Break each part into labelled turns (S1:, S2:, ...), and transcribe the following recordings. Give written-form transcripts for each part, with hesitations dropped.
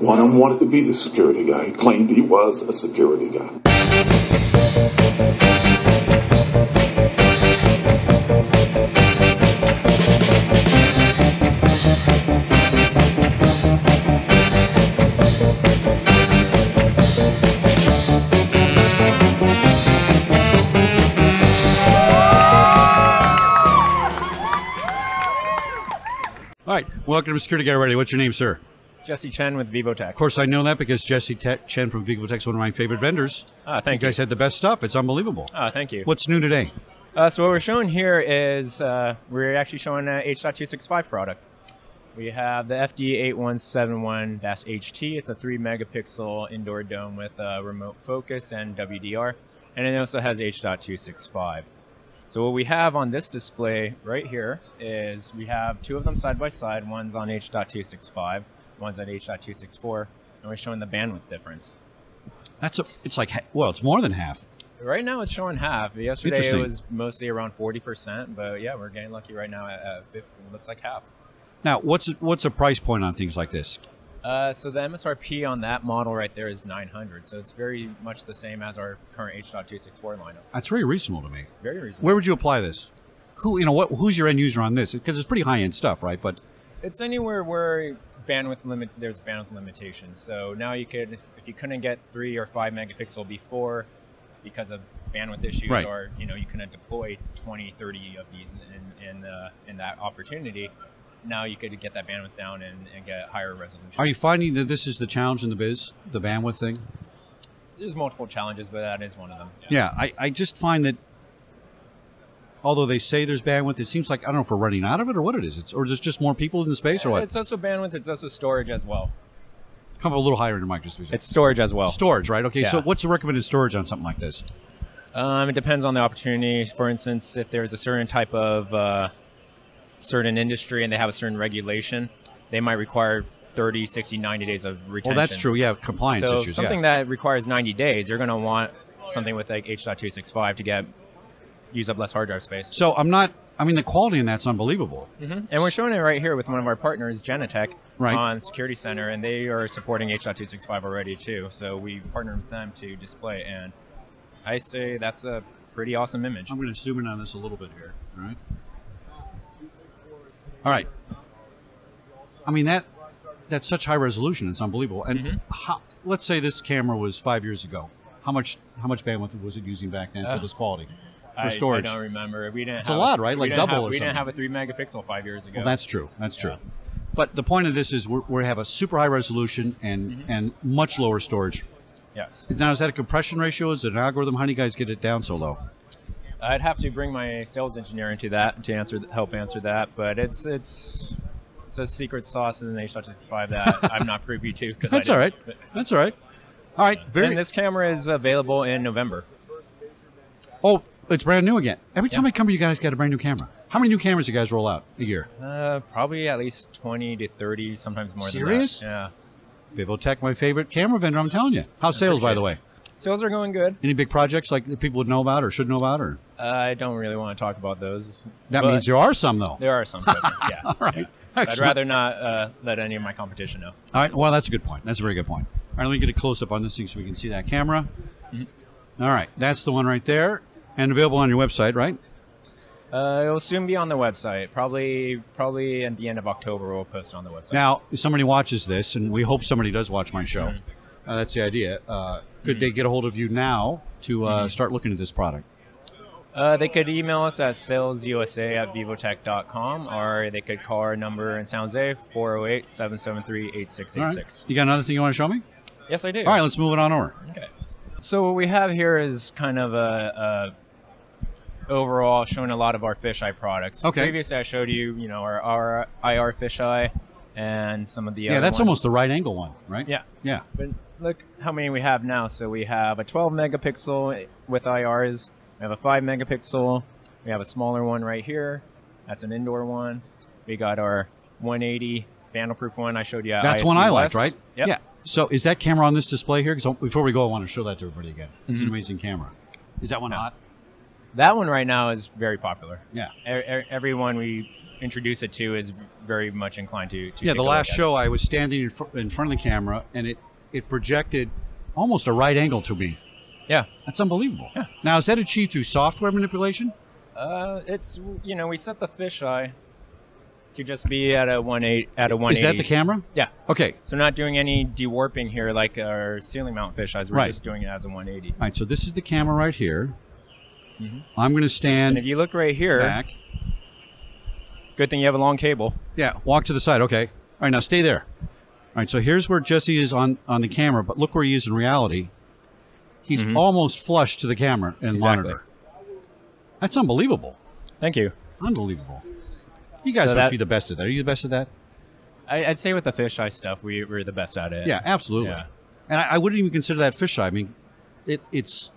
S1: One of them wanted to be the security guy. He claimed he was a security guy.
S2: All right, welcome to Security Guy Radio. What's your name, sir?
S3: Jesse Chen with Vivotek.
S2: Of course, I know that because Jesse Chen from Vivotek is one of my favorite vendors.
S3: Thank you.
S2: You guys had the best stuff. It's unbelievable.
S3: Thank you.
S2: What's new today?
S3: So what we're showing here is we're actually showing an H.265 product. We have the FD8171-HT. It's a 3 megapixel indoor dome with remote focus and WDR, and it also has H.265. So what we have on this display right here is we have two of them side by side. One's on H.265, one's at H.264, and we're showing the bandwidth difference.
S2: It's like, well, it's more than half.
S3: Right now it's showing half. Yesterday it was mostly around 40%, but yeah, we're getting lucky right now at 50. It looks like half.
S2: Now, what's a price point on things like this?
S3: So the MSRP on that model right there is $900. So it's very much the same as our current H.264 lineup.
S2: That's very reasonable to me.
S3: Very reasonable.
S2: Where would you apply this? Who's your end user on this? Because it's pretty high end stuff, right? But
S3: it's anywhere where there's bandwidth limitations. So now you could, if you couldn't get 3 or 5 megapixel before because of bandwidth issues,
S2: right,
S3: or you couldn't deploy 20, 30 of these in that opportunity. Now you could get that bandwidth down and get higher resolution.
S2: Are you finding that this is the challenge in the biz, the bandwidth thing?
S3: There's multiple challenges, but that is one of them.
S2: Yeah, I just find that although they say there's bandwidth, it seems like, I don't know if we're running out of it or what it is. Or there's just more people in the space or what?
S3: It's also bandwidth. It's also storage as well.
S2: Come up a little higher in your mic, just to be safe.
S3: It's storage as well.
S2: Storage, right? Okay,
S3: yeah.
S2: So what's the recommended storage on something like this?
S3: It depends on the opportunity. For instance, if there's a certain type of certain industry and they have a certain regulation, they might require 30, 60, 90 days of retention.
S2: Well, that's true. Yeah, compliance issues.
S3: So something that requires 90 days, you're going to want something with like H.265 to use up less hard drive space.
S2: So the quality in that's unbelievable.
S3: Mm-hmm. And we're showing it right here with one of our partners, Genetech,
S2: right,
S3: on Security Center, and they are supporting H.265 already too. So we partnered with them to display, and I say that's a pretty awesome image.
S2: I'm going to zoom in on this a little bit here. All right. All right. I mean, that's such high resolution. It's unbelievable. And let's say this camera was 5 years ago. How much bandwidth was it using back then for this quality? For storage?
S3: I don't remember.
S2: It's a lot, right? Like double or something.
S3: We didn't have a 3 megapixel 5 years ago.
S2: Well, that's true. That's true. But the point of this is we have a super high resolution and much lower storage.
S3: Yes.
S2: Now, is that a compression ratio? Is it an algorithm? How do you guys get it down so low?
S3: I'd have to bring my sales engineer into that to help answer that, but it's a secret sauce in the H.265 that I'm not privy to.
S2: That's all right. That's all right. All right.
S3: And this camera is available in November.
S2: Oh, it's brand new again. Every time I come here, you guys got a brand new camera. How many new cameras do you guys roll out a year?
S3: Probably at least 20 to 30, sometimes more.
S2: Serious?
S3: Than that. Yeah.
S2: Vivotek, my favorite camera vendor, I'm telling you. How's sales, by the way?
S3: Sales are going good.
S2: Any big projects like that people would know about or should know about? Or
S3: I don't really want to talk about those.
S2: That means there are some, though.
S3: There are some. Yeah.
S2: All right.
S3: Yeah. I'd rather not let any of my competition know.
S2: All right. Well, that's a good point. That's a very good point. All right, let me get a close-up on this thing so we can see that camera. All right. That's the one right there. And available on your website, right?
S3: It'll soon be on the website. Probably at the end of October, we'll post it on the website.
S2: Now, if somebody watches this, and we hope somebody does watch my show, that's the idea. Could they get a hold of you now to start looking at this product?
S3: They could email us at salesusa@vivotek.com, or they could call our number in San Jose, 408-773-8686.
S2: Right. You got another thing you want to show me?
S3: Yes, I do.
S2: All right, let's move it on over.
S3: Okay. So what we have here is kind of a overall showing a lot of our fisheye products.
S2: Okay.
S3: Previously, I showed you, our IR fisheye and some of the other
S2: that's
S3: ones.
S2: almost the right angle one, right?
S3: Yeah.
S2: Yeah.
S3: But look how many we have now. So we have a 12 megapixel with IRs. We have a 5 megapixel. We have a smaller one right here. That's an indoor one. We got our 180 vandal-proof one I showed you at
S2: That's
S3: ISC
S2: one I
S3: West.
S2: liked, right?
S3: Yep.
S2: Yeah. So is that camera on this display here? Because before we go, I want to show that to everybody again. It's an amazing camera. Is that one hot?
S3: That one right now is very popular.
S2: Yeah.
S3: Everyone we introduce it to is very much inclined to
S2: Yeah,
S3: take
S2: the
S3: a
S2: last
S3: look at
S2: show I was standing in front of the camera, and it projected almost a right angle to me.
S3: it. Yeah.
S2: That's unbelievable.
S3: Yeah.
S2: Now, is that achieved through software manipulation?
S3: It's, we set the fisheye to just be at a 180.
S2: Is that the camera?
S3: Yeah.
S2: Okay.
S3: So not doing any dewarping here like our ceiling mount fisheyes. We're just doing it as a 180.
S2: All right, so this is the camera right here. I'm going to stand
S3: And if you look right here,
S2: back.
S3: good thing you have a long cable.
S2: Yeah, walk to the side. Okay. All right, now stay there. All right, so here's where Jesse is on the camera, but look where he is in reality. He's almost flush to the camera and monitor. That's unbelievable.
S3: Thank you.
S2: Unbelievable. You guys must be the best at that. Are you the best at that?
S3: I'd say with the fisheye stuff, we're the best at it.
S2: Yeah, absolutely.
S3: Yeah.
S2: And I wouldn't even consider that fisheye. I mean, it's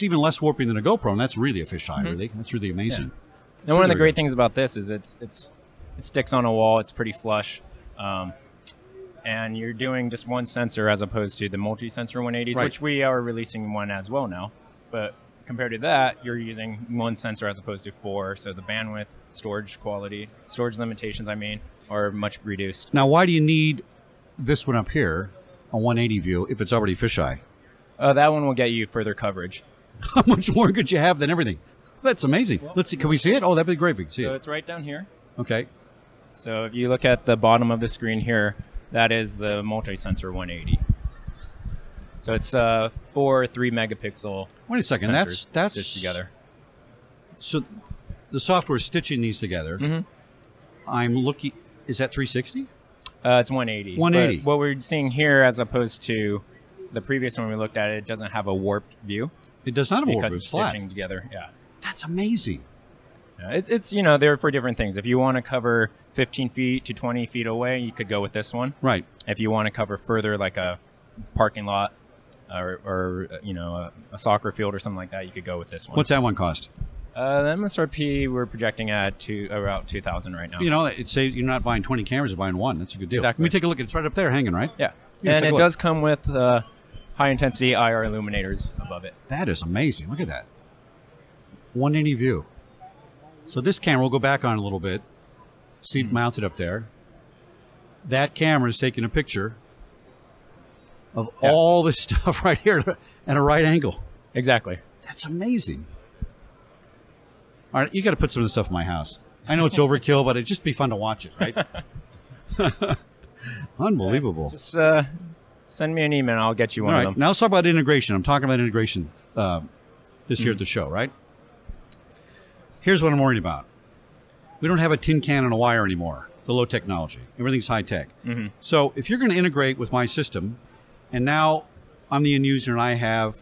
S2: even less warping than a GoPro, and that's really a fisheye, really. That's really amazing.
S3: Yeah. And one of the great things about this is it sticks on a wall. It's pretty flush. And you're doing just one sensor as opposed to the multi-sensor 180s, which we are releasing one as well now. But compared to that, you're using one sensor as opposed to 4. So the bandwidth, storage limitations, are much reduced.
S2: Now, why do you need this one up here, a 180 view, if it's already fisheye?
S3: That one will get you further coverage.
S2: How much more could you have than everything? That's amazing. Let's see. Can we see it? Oh, that'd be great if we can see it.
S3: So it's right down here.
S2: Okay.
S3: So if you look at the bottom of the screen here, that is the multi-sensor 180. So it's 4 3-megapixel.
S2: Wait a second.
S3: Sensors
S2: That's
S3: stitched together.
S2: So the software is stitching these together. I'm looking. Is that 360?
S3: It's 180.
S2: 180.
S3: But what we're seeing here, as opposed to the previous one we looked at, it doesn't have a warped view.
S2: It does not have a warped view.
S3: Because it's stitching together. Yeah.
S2: That's amazing.
S3: It's they're for different things. If you want to cover 15 feet to 20 feet away, you could go with this one.
S2: Right.
S3: If you want to cover further, like a parking lot or a soccer field or something like that, you could go with this one.
S2: What's that one cost?
S3: The MSRP we're projecting at about $2,000 right now.
S2: It saves you're not buying 20 cameras, you're buying one. That's a good deal.
S3: Exactly.
S2: Let me take a look. It's right up there, hanging, right?
S3: Yeah. And it does come with high intensity IR illuminators above it.
S2: That is amazing. Look at that. 180 view. So this camera, we'll go back on a little bit. See it mounted up there. That camera is taking a picture of all this stuff right here at a right angle.
S3: Exactly.
S2: That's amazing. All right, you got to put some of this stuff in my house. I know it's overkill, but it'd just be fun to watch it, right? Unbelievable.
S3: Just send me an email. I'll get you one of them.
S2: Now let's talk about integration. I'm talking about integration this year at the show, right? Here's what I'm worried about. We don't have a tin can and a wire anymore, the low technology. Everything's high tech. So if you're going to integrate with my system, and now I'm the end user and I have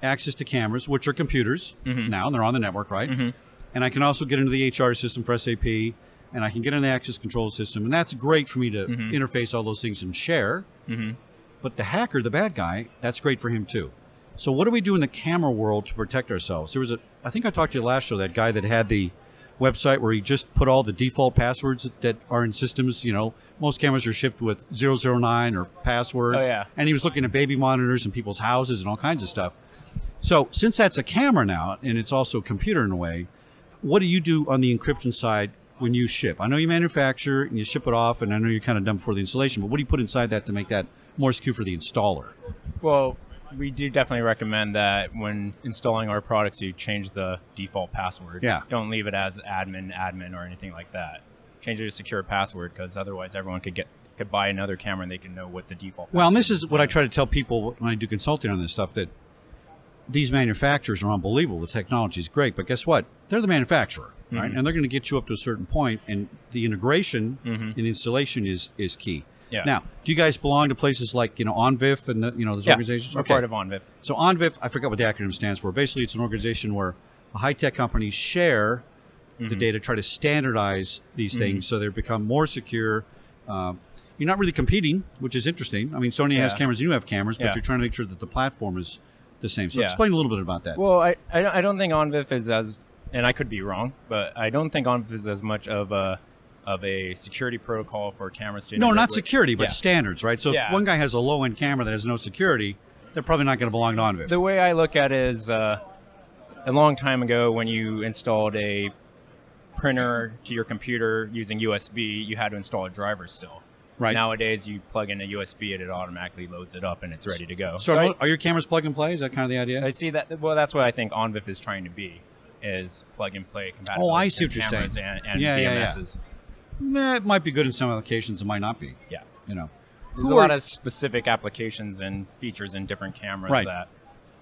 S2: access to cameras, which are computers now, and they're on the network, right? And I can also get into the HR system for SAP, and I can get into the access control system, and that's great for me to interface all those things and share. But the hacker, the bad guy, that's great for him too. So what do we do in the camera world to protect ourselves? There was I think I talked to you last show, that guy that had the website where he just put all the default passwords that are in systems. Most cameras are shipped with 009 or password.
S3: Oh, yeah.
S2: And he was looking at baby monitors in people's houses and all kinds of stuff. So since that's a camera now, and it's also a computer in a way, what do you do on the encryption side when you ship? I know you manufacture and you ship it off, and I know you're kind of done before the installation, but what do you put inside that to make that more secure for the installer?
S3: Well, we do definitely recommend that when installing our products, you change the default password.
S2: Yeah.
S3: Don't leave it as admin or anything like that. Change it to a secure password, because otherwise everyone could buy another camera and they can know what the default
S2: Well, and this is what I try to tell people when I do consulting on this stuff, that these manufacturers are unbelievable. The technology is great, but guess what? They're the manufacturer, right? And they're going to get you up to a certain point, and the integration and the installation is key.
S3: Yeah.
S2: Now, do you guys belong to places like, OnVIF and those organizations?
S3: We're part of OnVIF.
S2: So OnVIF, I forgot what the acronym stands for. Basically, it's an organization where high-tech companies share the data, try to standardize these things so they become more secure. You're not really competing, which is interesting. I mean, Sony has cameras, you have cameras, but you're trying to make sure that the platform is the same. So explain a little bit about that.
S3: Well, I don't think OnVIF is as, and I could be wrong, but I don't think OnVIF is as much of a security protocol for cameras to
S2: No, not security, but standards, right? So if one guy has a low-end camera that has no security, they're probably not going to belong to OnVIF.
S3: The way I look at it is, a long time ago, when you installed a printer to your computer using USB, you had to install a driver still.
S2: Right.
S3: Nowadays, you plug in a USB and it automatically loads it up and it's ready to go.
S2: So are your cameras plug and play? Is that kind of the idea?
S3: I see that. Well, that's what I think OnVIF is trying to be, is plug and play compatible.
S2: Oh, I see what you're saying.
S3: And VMSs.
S2: It might be good in some applications. It might not be.
S3: Yeah.
S2: You know,
S3: there's a lot of specific applications and features in different cameras that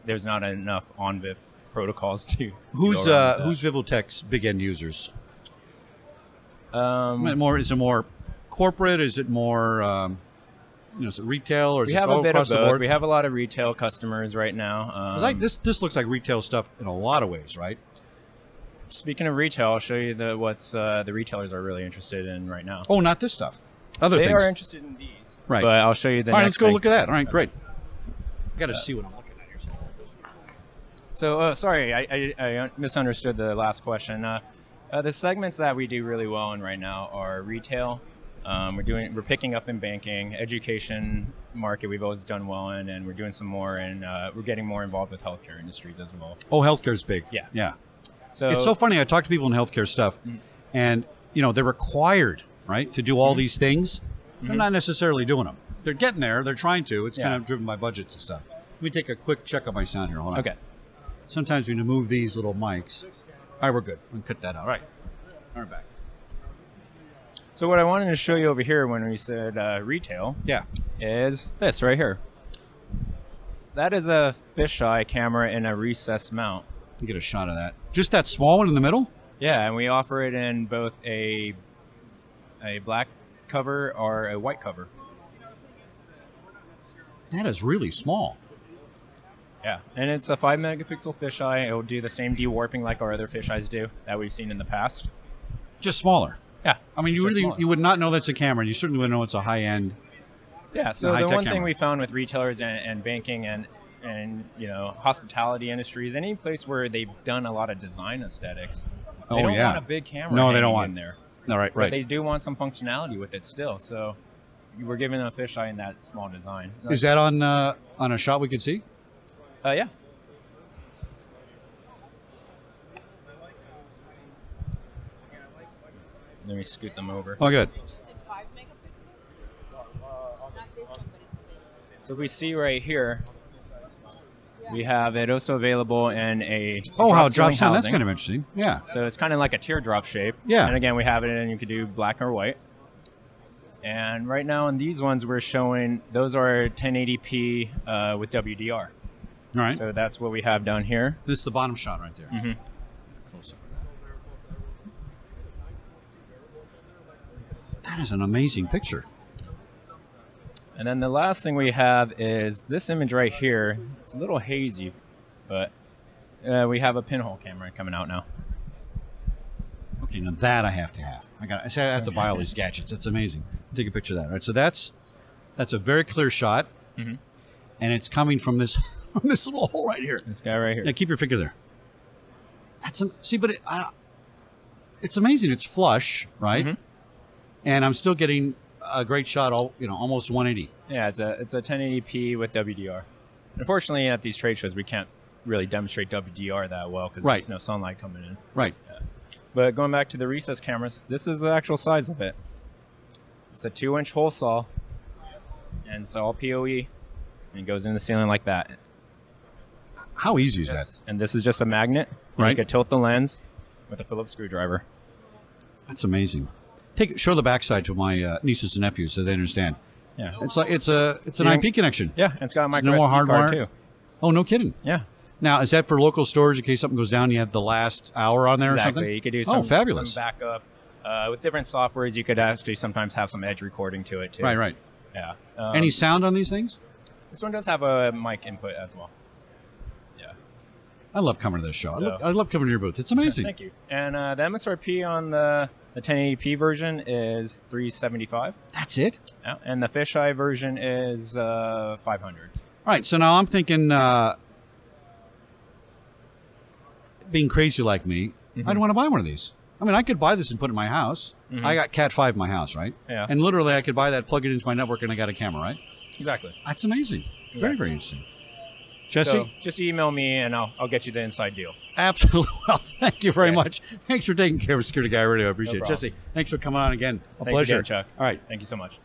S3: there's not enough OnVIF protocols to.
S2: Who's Vivotek's big end users? Is it more corporate? Is it more, is it retail, or is
S3: we
S2: it
S3: have a bit
S2: across
S3: of
S2: the
S3: both?
S2: board?
S3: We have a lot of retail customers right now.
S2: This looks like retail stuff in a lot of ways, right?
S3: Speaking of retail, I'll show you what's the retailers are really interested in right now.
S2: Oh, not this stuff. Other
S3: things.
S2: things.
S3: They are interested in these.
S2: Right.
S3: But I'll show you the
S2: All right,
S3: next
S2: let's go
S3: thing.
S2: look at that. All right, great. I got to see what I'm looking at here.
S3: So, sorry, I misunderstood the last question. The segments that we do really well in right now are retail. We're picking up in banking, education market. We've always done well in, and we're doing some more, and we're getting more involved with healthcare industries as well.
S2: Oh, healthcare's big.
S3: Yeah.
S2: Yeah.
S3: So
S2: it's so funny. I talk to people in healthcare stuff, and they're required, right, to do all these things. They're not necessarily doing them. They're getting there. They're trying to. It's kind of driven by budgets and stuff. Let me take a quick check on my sound here. Hold on.
S3: Okay.
S2: Sometimes we need to move these little mics. All right, we're good. We can cut that out. All right. All right, back.
S3: So what I wanted to show you over here when we said retail is this right here. That is a fisheye camera in a recessed mount.
S2: You get a shot of that. Just that small one in the middle?
S3: Yeah, and we offer it in both a black cover or a white cover.
S2: That is really small.
S3: Yeah, and it's a 5 megapixel fisheye. It will do the same dewarping like our other fisheyes do that we've seen in the past.
S2: Just smaller.
S3: Yeah.
S2: I mean, you would not know that's a camera, and you certainly wouldn't know it's a high-end.
S3: Yeah, so the one thing we found with retailers and banking and hospitality industries, any place where they've done a lot of design aesthetics, they don't want a big camera.
S2: No, they don't want
S3: in there.
S2: All right,
S3: But they do want some functionality with it still. So we're giving them a fisheye in that small design.
S2: Is that on a shot we could see?
S3: Yeah. Let me scoot them over.
S2: Oh, good.
S3: So if we see right here, we have it also available in a
S2: how it drops down. That's
S3: housing.
S2: kind of interesting. Yeah.
S3: So it's kind of like a teardrop shape.
S2: Yeah.
S3: And again, we have it in, you could do black or white. And right now in these ones, we're showing, those are 1080p with WDR.
S2: All right.
S3: So that's what we have down here.
S2: This is the bottom shot right there.
S3: Mm-hmm.
S2: Close up. That is an amazing picture.
S3: And then the last thing we have is this image right here. It's a little hazy, but we have a pinhole camera coming out now.
S2: Okay, now that I have to have. I have to buy all these gadgets. That's amazing. Take a picture of that. All right, so that's a very clear shot, and it's coming from this this little hole right here.
S3: This guy right here.
S2: Yeah, keep your finger there. That's but it's amazing. It's flush, right? And I'm still getting a great shot, almost 180.
S3: Yeah, it's a 1080p with WDR. Unfortunately, at these trade shows, we can't really demonstrate WDR that well because there's no sunlight coming in.
S2: Right.
S3: Yeah. But going back to the recessed cameras, this is the actual size of it. It's a 2-inch hole saw, and it's all PoE, and it goes in the ceiling like that.
S2: How easy is that?
S3: And this is just a magnet.
S2: Right.
S3: You can tilt the lens with a Phillips screwdriver.
S2: That's amazing. Show the backside to my nieces and nephews so they understand.
S3: Yeah.
S2: It's an IP connection.
S3: Yeah, and it's got a micro
S2: no more
S3: SD card
S2: hardwire
S3: too.
S2: Oh, no kidding.
S3: Yeah.
S2: Now, is that for local storage in case something goes down? You have the last hour on there or something?
S3: Exactly. You could do some
S2: fabulous.
S3: backup. With different softwares, you could actually sometimes have some edge recording to it too.
S2: Right.
S3: Yeah.
S2: Any sound on these things?
S3: This one does have a mic input as well. Yeah.
S2: I love coming to this show. I love coming to your booth. It's amazing.
S3: Thank you. And the MSRP on the 1080p version is $375.
S2: That's it?
S3: Yeah. And the fisheye version is $500.
S2: All right. So now I'm thinking, being crazy like me, I'd want to buy one of these. I mean, I could buy this and put it in my house. I got Cat 5 in my house, right?
S3: Yeah.
S2: And literally, I could buy that, plug it into my network, and I got a camera, right?
S3: Exactly.
S2: That's amazing. Very, very interesting. Jesse?
S3: So just email me and I'll get you the inside deal.
S2: Absolutely. Well, thank you very much. Thanks for taking care of Security Guy Radio. I appreciate it.
S3: problem.
S2: Jesse, thanks for coming on again. A
S3: Thanks
S2: pleasure.
S3: again, Chuck.
S2: All right.
S3: Thank you so much.